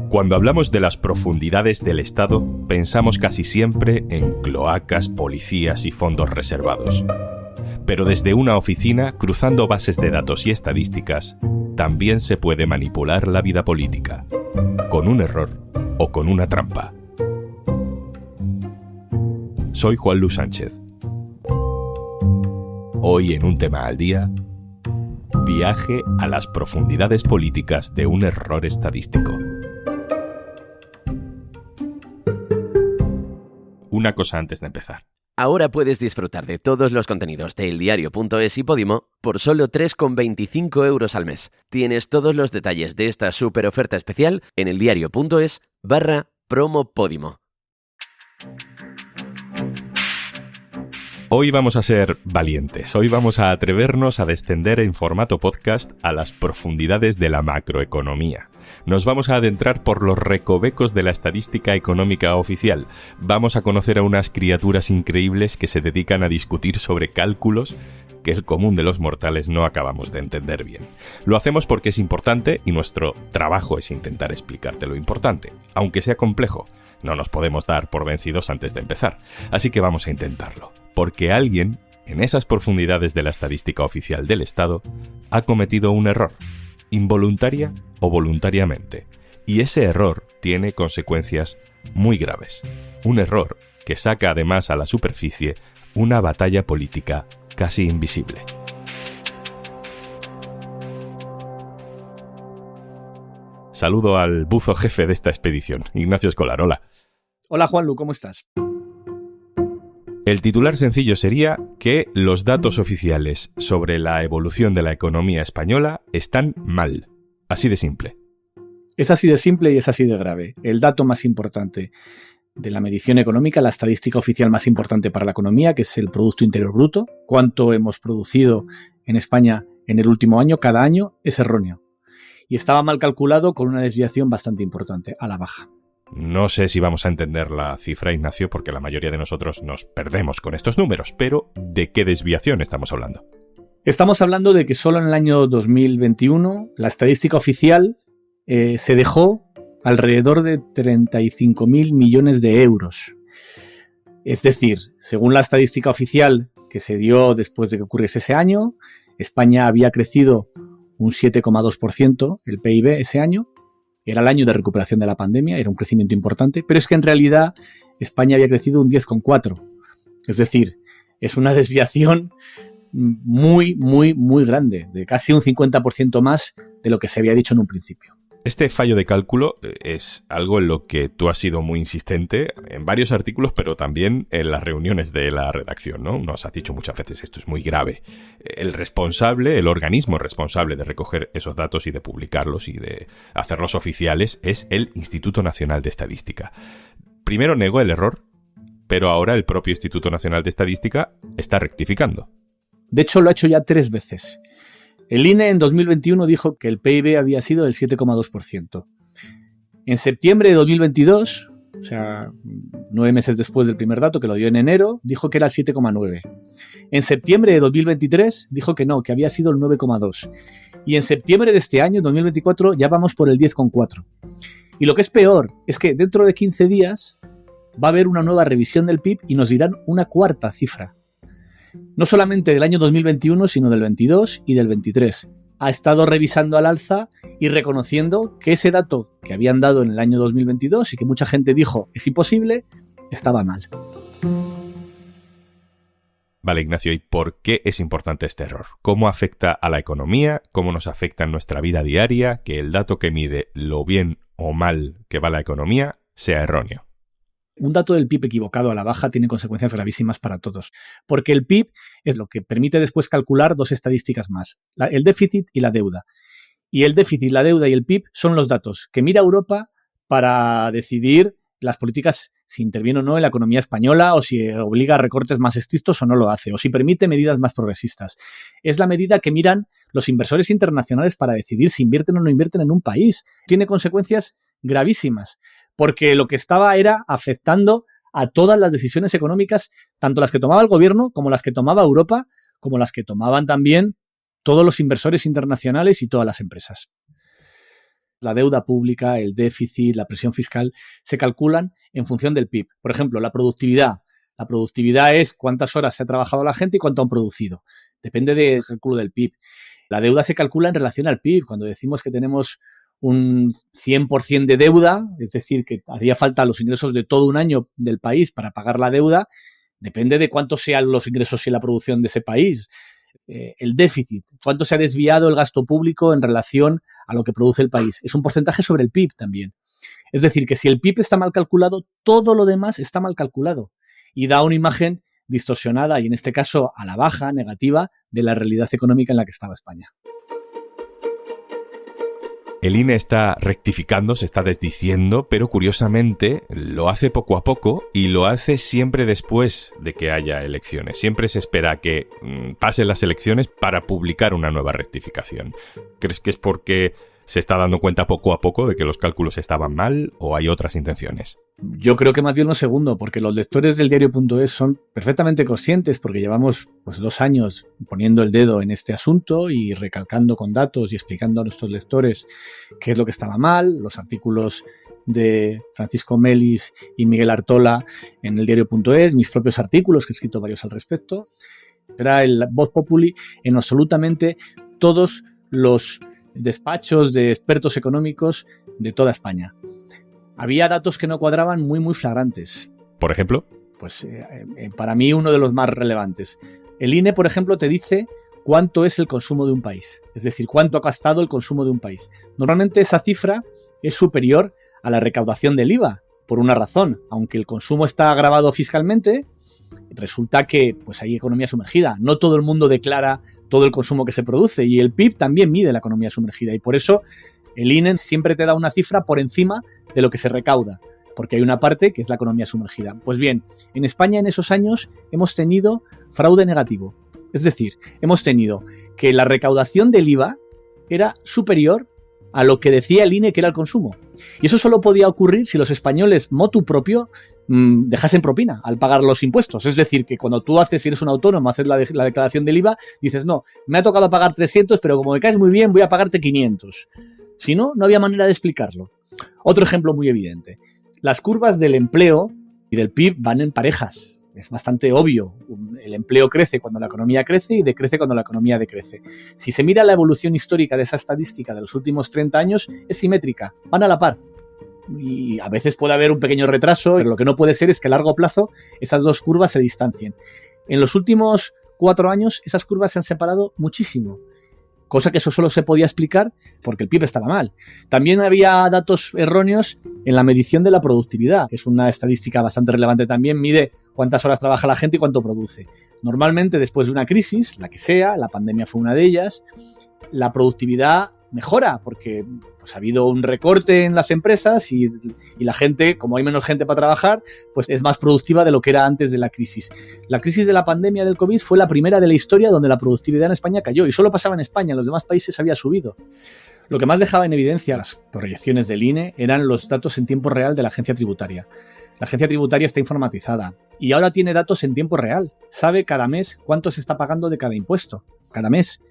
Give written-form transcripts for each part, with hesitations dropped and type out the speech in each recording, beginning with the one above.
Cuando hablamos de las profundidades del Estado, pensamos casi siempre en cloacas, policías y fondos reservados. Pero desde una oficina, cruzando bases de datos y estadísticas, también se puede manipular la vida política, con un error o con una trampa. Soy Juan Luis Sánchez. Hoy en Un Tema al Día, viaje a las profundidades políticas de un error estadístico. Una cosa antes de empezar. Ahora puedes disfrutar de todos los contenidos de eldiario.es y Podimo por solo 3,25 € al mes. Tienes todos los detalles de esta super oferta especial en eldiario.es/promo Podimo. Hoy vamos a ser valientes, hoy vamos a atrevernos a descender en formato podcast a las profundidades de la macroeconomía. Nos vamos a adentrar por los recovecos de la estadística económica oficial. Vamos a conocer a unas criaturas increíbles que se dedican a discutir sobre cálculos que el común de los mortales no acabamos de entender bien. Lo hacemos porque es importante y nuestro trabajo es intentar explicarte lo importante, aunque sea complejo. No nos podemos dar por vencidos antes de empezar, así que vamos a intentarlo. Porque alguien, en esas profundidades de la estadística oficial del Estado, ha cometido un error, involuntaria o voluntariamente. Y ese error tiene consecuencias muy graves. Un error que saca además a la superficie una batalla política casi invisible. Saludo al buzo jefe de esta expedición, Ignacio Escolar. Hola. Hola Juanlu, ¿cómo estás? El titular sencillo sería que los datos oficiales sobre la evolución de la economía española están mal. Así de simple. Es así de simple y es así de grave. El dato más importante de la medición económica, la estadística oficial más importante para la economía, que es el Producto Interior Bruto, cuánto hemos producido en España en el último año, cada año, es erróneo. Y estaba mal calculado con una desviación bastante importante, a la baja. No sé si vamos a entender la cifra, Ignacio, porque la mayoría de nosotros nos perdemos con estos números, pero ¿de qué desviación estamos hablando? Estamos hablando de que solo en el año 2021 la estadística oficial se dejó alrededor de 35.000 millones de euros. Es decir, según la estadística oficial que se dio después de que ocurriese ese año, España había crecido un 7,2% el PIB ese año. Era el año de recuperación de la pandemia, era un crecimiento importante, pero es que en realidad España había crecido un 10,4%. Es decir, es una desviación muy, muy, muy grande, de casi un 50% más de lo que se había dicho en un principio. Este fallo de cálculo es algo en lo que tú has sido muy insistente en varios artículos, pero también en las reuniones de la redacción, ¿no? Nos has dicho muchas veces esto es muy grave. El responsable, el organismo responsable de recoger esos datos y de publicarlos y de hacerlos oficiales es el Instituto Nacional de Estadística. Primero negó el error, pero ahora el propio Instituto Nacional de Estadística está rectificando. De hecho, lo ha hecho ya 3 veces. El INE en 2021 dijo que el PIB había sido del 7,2%. En septiembre de 2022, o sea, 9 meses después del primer dato, que lo dio en enero, dijo que era el 7,9%. En septiembre de 2023 dijo que no, que había sido el 9,2%. Y en septiembre de este año, 2024, ya vamos por el 10,4%. Y lo que es peor es que dentro de 15 días va a haber una nueva revisión del PIB y nos dirán una cuarta cifra. No solamente del año 2021, sino del 22 y del 23. Ha estado revisando al alza y reconociendo que ese dato que habían dado en el año 2022 y que mucha gente dijo es imposible, estaba mal. Vale, Ignacio, ¿y por qué es importante este error? ¿Cómo afecta a la economía? ¿Cómo nos afecta en nuestra vida diaria que el dato que mide lo bien o mal que va la economía sea erróneo? Un dato del PIB equivocado a la baja tiene consecuencias gravísimas para todos, porque el PIB es lo que permite después calcular 2 estadísticas más, el déficit y la deuda. Y el déficit, la deuda y el PIB son los datos que mira Europa para decidir las políticas, si interviene o no en la economía española, o si obliga a recortes más estrictos o no lo hace, o si permite medidas más progresistas. Es la medida que miran los inversores internacionales para decidir si invierten o no invierten en un país. Tiene consecuencias gravísimas, porque lo que estaba era afectando a todas las decisiones económicas, tanto las que tomaba el gobierno como las que tomaba Europa, como las que tomaban también todos los inversores internacionales y todas las empresas. La deuda pública, el déficit, la presión fiscal, se calculan en función del PIB. Por ejemplo, la productividad. La productividad es cuántas horas se ha trabajado la gente y cuánto han producido. Depende del cálculo del PIB. La deuda se calcula en relación al PIB. Cuando decimos que tenemos un 100% de deuda, es decir, que haría falta los ingresos de todo un año del país para pagar la deuda, depende de cuántos sean los ingresos y la producción de ese país. El déficit, cuánto se ha desviado el gasto público en relación a lo que produce el país. Es un porcentaje sobre el PIB también. Es decir, que si el PIB está mal calculado, todo lo demás está mal calculado y da una imagen distorsionada y en este caso a la baja, negativa, de la realidad económica en la que estaba España. El INE está rectificando, se está desdiciendo, pero curiosamente lo hace poco a poco y lo hace siempre después de que haya elecciones. Siempre se espera que pasen las elecciones para publicar una nueva rectificación. ¿Crees que es porque se está dando cuenta poco a poco de que los cálculos estaban mal o hay otras intenciones? Yo creo que más bien lo segundo, porque los lectores del diario.es son perfectamente conscientes, porque llevamos 2 años poniendo el dedo en este asunto y recalcando con datos y explicando a nuestros lectores qué es lo que estaba mal. Los artículos de Francisco Melis y Miguel Artola en el diario.es, mis propios artículos, que he escrito varios al respecto. Era el voz populi en absolutamente todos los despachos de expertos económicos de toda España. Había datos que no cuadraban muy flagrantes. ¿Por ejemplo? Pues para mí uno de los más relevantes. El INE, por ejemplo, te dice cuánto es el consumo de un país. Es decir, cuánto ha gastado el consumo de un país. Normalmente esa cifra es superior a la recaudación del IVA, por una razón. Aunque el consumo está gravado fiscalmente, resulta que pues hay economía sumergida. No todo el mundo declara todo el consumo que se produce y el PIB también mide la economía sumergida y por eso el INE siempre te da una cifra por encima de lo que se recauda, porque hay una parte que es la economía sumergida. Pues bien, en España en esos años hemos tenido fraude negativo. Es decir, hemos tenido que la recaudación del IVA era superior a lo que decía el INE que era el consumo. Y eso solo podía ocurrir si los españoles, motu propio, dejasen propina al pagar los impuestos. Es decir, que cuando tú si eres un autónomo, haces la declaración del IVA, dices, no, me ha tocado pagar 300, pero como me caes muy bien, voy a pagarte 500. Si no, no había manera de explicarlo. Otro ejemplo muy evidente. Las curvas del empleo y del PIB van en parejas. Es bastante obvio. El empleo crece cuando la economía crece y decrece cuando la economía decrece. Si se mira la evolución histórica de esa estadística de los últimos 30 años, es simétrica. Van a la par. Y a veces puede haber un pequeño retraso, pero lo que no puede ser es que a largo plazo esas dos curvas se distancien. En los últimos 4 años esas curvas se han separado muchísimo. Cosa que eso solo se podía explicar porque el PIB estaba mal. También había datos erróneos en la medición de la productividad, que es una estadística bastante relevante también. Mide cuántas horas trabaja la gente y cuánto produce. Normalmente, después de una crisis, la que sea, la pandemia fue una de ellas, la productividad mejora porque pues, ha habido un recorte en las empresas y la gente, como hay menos gente para trabajar, pues es más productiva de lo que era antes de la crisis. La crisis de la pandemia del COVID fue la primera de la historia donde la productividad en España cayó y solo pasaba en España, en los demás países había subido. Lo que más dejaba en evidencia las proyecciones del INE eran los datos en tiempo real de la agencia tributaria. La agencia tributaria está informatizada y ahora tiene datos en tiempo real. Sabe cada mes cuánto se está pagando de cada impuesto, cada mes.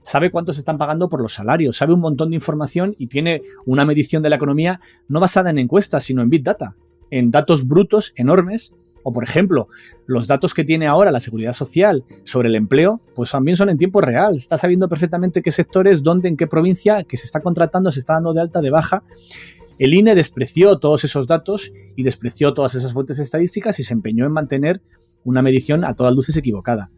Sabe cuánto se están pagando por los salarios, sabe un montón de información y tiene una medición de la economía no basada en encuestas, sino en Big Data, en datos brutos enormes. O, por ejemplo, los datos que tiene ahora la Seguridad Social sobre el empleo, pues también son en tiempo real. Está sabiendo perfectamente qué sectores, dónde, en qué provincia, que se está contratando, se está dando de alta, de baja. El INE despreció todos esos datos y despreció todas esas fuentes estadísticas y se empeñó en mantener una medición a todas luces equivocada.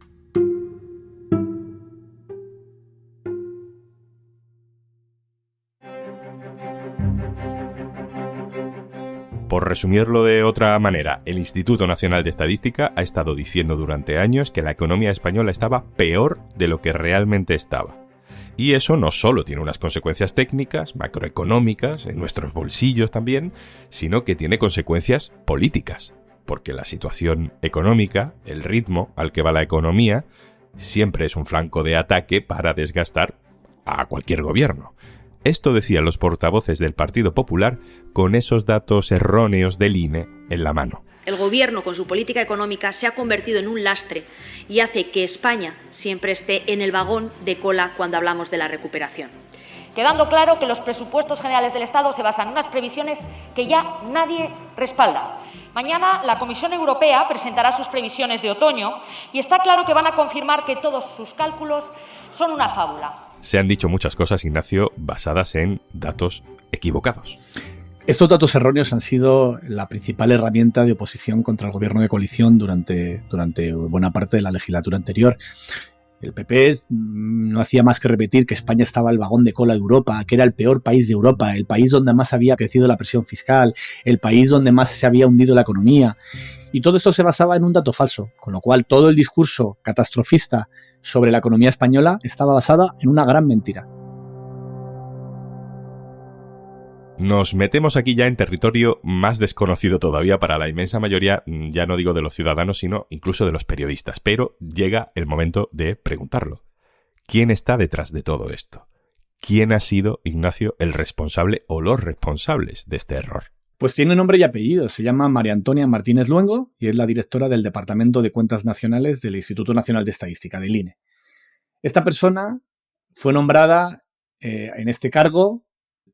Por resumirlo de otra manera, el Instituto Nacional de Estadística ha estado diciendo durante años que la economía española estaba peor de lo que realmente estaba. Y eso no solo tiene unas consecuencias técnicas, macroeconómicas, en nuestros bolsillos también, sino que tiene consecuencias políticas, porque la situación económica, el ritmo al que va la economía, siempre es un flanco de ataque para desgastar a cualquier gobierno. Esto decían los portavoces del Partido Popular con esos datos erróneos del INE en la mano. El Gobierno, con su política económica, se ha convertido en un lastre y hace que España siempre esté en el vagón de cola cuando hablamos de la recuperación. quedando claro que los presupuestos generales del Estado se basan en unas previsiones que ya nadie respalda. Mañana la Comisión Europea presentará sus previsiones de otoño y está claro que van a confirmar que todos sus cálculos son una fábula. Se han dicho muchas cosas, Ignacio, basadas en datos equivocados. Estos datos erróneos han sido la principal herramienta de oposición contra el gobierno de coalición durante buena parte de la legislatura anterior. El PP no hacía más que repetir que España estaba al vagón de cola de Europa, que era el peor país de Europa, el país donde más había crecido la presión fiscal, el país donde más se había hundido la economía. Y todo esto se basaba en un dato falso, con lo cual todo el discurso catastrofista sobre la economía española estaba basada en una gran mentira. Nos metemos aquí ya en territorio más desconocido todavía para la inmensa mayoría, ya no digo de los ciudadanos, sino incluso de los periodistas. Pero llega el momento de preguntarlo. ¿Quién está detrás de todo esto? ¿Quién ha sido, Ignacio, el responsable o los responsables de este error? Pues tiene nombre y apellido. Se llama María Antonia Martínez Luengo y es la directora del Departamento de Cuentas Nacionales del Instituto Nacional de Estadística, del INE. Esta persona fue nombrada en este cargo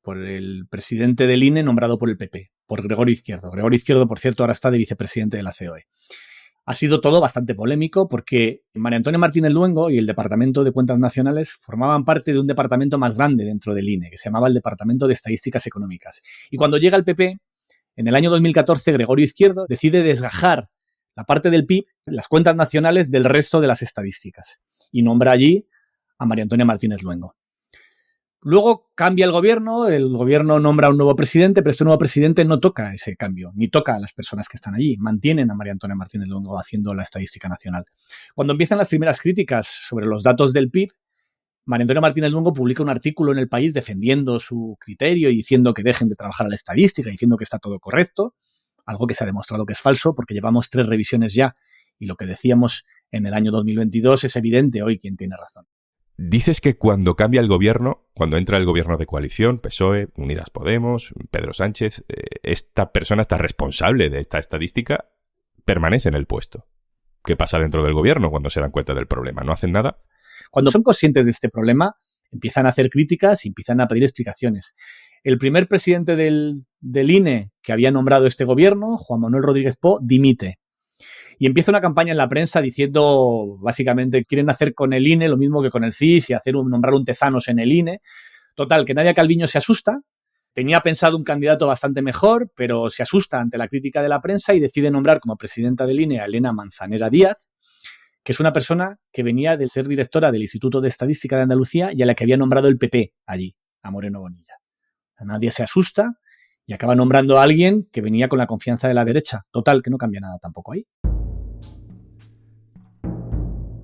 por el presidente del INE nombrado por el PP, por Gregorio Izquierdo. Gregorio Izquierdo, por cierto, ahora está de vicepresidente de la COE. Ha sido todo bastante polémico porque María Antonia Martínez Luengo y el Departamento de Cuentas Nacionales formaban parte de un departamento más grande dentro del INE, que se llamaba el Departamento de Estadísticas Económicas. Y cuando llega el PP, en el año 2014, Gregorio Izquierdo decide desgajar la parte del PIB, las cuentas nacionales, del resto de las estadísticas. Y nombra allí a María Antonia Martínez Luengo. Luego cambia el gobierno nombra a un nuevo presidente, pero este nuevo presidente no toca ese cambio, ni toca a las personas que están allí, mantienen a María Antonia Martínez Luengo haciendo la estadística nacional. Cuando empiezan las primeras críticas sobre los datos del PIB, María Antonia Martínez Luengo publica un artículo en El País defendiendo su criterio y diciendo que dejen de trabajar a la estadística, diciendo que está todo correcto, algo que se ha demostrado que es falso porque llevamos 3 revisiones ya y lo que decíamos en el año 2022 es evidente hoy quién tiene razón. Dices que cuando cambia el gobierno, cuando entra el gobierno de coalición, PSOE, Unidas Podemos, Pedro Sánchez, esta persona, esta responsable de esta estadística, permanece en el puesto. ¿Qué pasa dentro del gobierno cuando se dan cuenta del problema? ¿No hacen nada? Cuando son conscientes de este problema, empiezan a hacer críticas y empiezan a pedir explicaciones. El primer presidente del INE que había nombrado este gobierno, Juan Manuel Rodríguez Po, dimite. Y empieza una campaña en la prensa diciendo, básicamente, quieren hacer con el INE lo mismo que con el CIS y nombrar un Tezanos en el INE. Total, que Nadia Calviño se asusta. Tenía pensado un candidato bastante mejor, pero se asusta ante la crítica de la prensa y decide nombrar como presidenta del INE a Elena Manzanera Díaz, que es una persona que venía de ser directora del Instituto de Estadística de Andalucía y a la que había nombrado el PP allí, a Moreno Bonilla. Nadie se asusta y acaba nombrando a alguien que venía con la confianza de la derecha. Total, que no cambia nada tampoco ahí.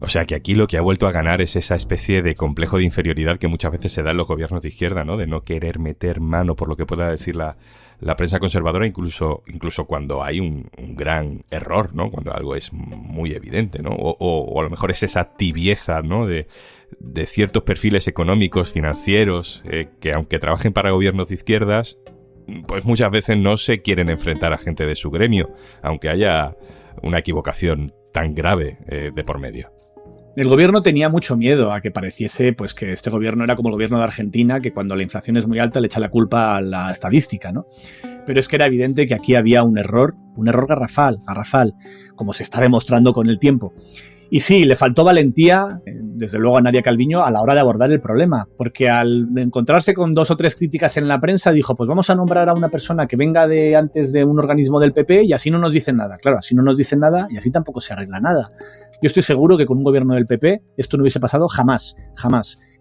O sea que aquí lo que ha vuelto a ganar es esa especie de complejo de inferioridad que muchas veces se da en los gobiernos de izquierda, ¿no? De no querer meter mano por lo que pueda decir la prensa conservadora, incluso cuando hay un gran error, ¿no? Cuando algo es muy evidente, ¿no? O a lo mejor es esa tibieza, ¿no? De ciertos perfiles económicos, financieros, que aunque trabajen para gobiernos de izquierdas, pues muchas veces no se quieren enfrentar a gente de su gremio, aunque haya una equivocación tan grave de por medio. El gobierno tenía mucho miedo a que pareciese pues, que este gobierno era como el gobierno de Argentina, que cuando la inflación es muy alta le echa la culpa a la estadística, ¿no? Pero es que era evidente que aquí había un error garrafal, como se está demostrando con el tiempo. Y sí, le faltó valentía, desde luego a Nadia Calviño, a la hora de abordar el problema, porque al encontrarse con 2 o 3 críticas en la prensa dijo, pues vamos a nombrar a una persona que venga de antes de un organismo del PP y así no nos dicen nada. Claro, así no nos dicen nada y así tampoco se arregla nada. Yo estoy seguro que con un gobierno del PP esto no hubiese pasado jamás.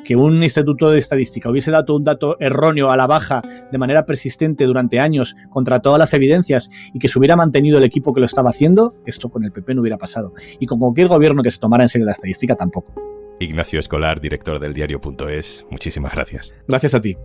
Que un instituto de estadística hubiese dado un dato erróneo a la baja de manera persistente durante años contra todas las evidencias y que se hubiera mantenido el equipo que lo estaba haciendo, esto con el PP no hubiera pasado. Y con cualquier gobierno que se tomara en serio la estadística tampoco. Ignacio Escolar, director del diario.es, muchísimas gracias. Gracias a ti.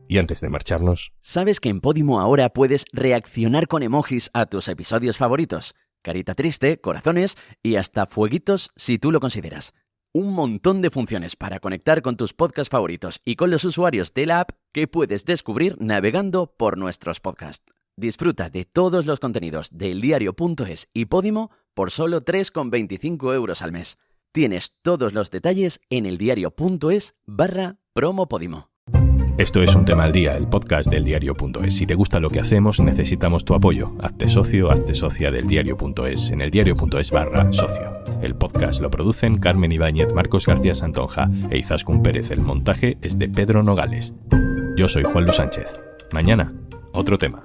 Y antes de marcharnos... ¿Sabes que en Podimo ahora puedes reaccionar con emojis a tus episodios favoritos? Carita triste, corazones y hasta fueguitos si tú lo consideras. Un montón de funciones para conectar con tus podcasts favoritos y con los usuarios de la app que puedes descubrir navegando por nuestros podcasts. Disfruta de todos los contenidos del diario.es y Podimo por solo 3,25 € al mes. Tienes todos los detalles en eldiario.es/promopodimo. Esto es Un Tema al Día, el podcast del diario.es. Si te gusta lo que hacemos, necesitamos tu apoyo. Hazte socio, hazte socia del diario.es en eldiario.es/socio. El podcast lo producen Carmen Ibáñez, Marcos García Santonja e Izaskun Pérez. El montaje es de Pedro Nogales. Yo soy Juan Luis Sánchez. Mañana, otro tema.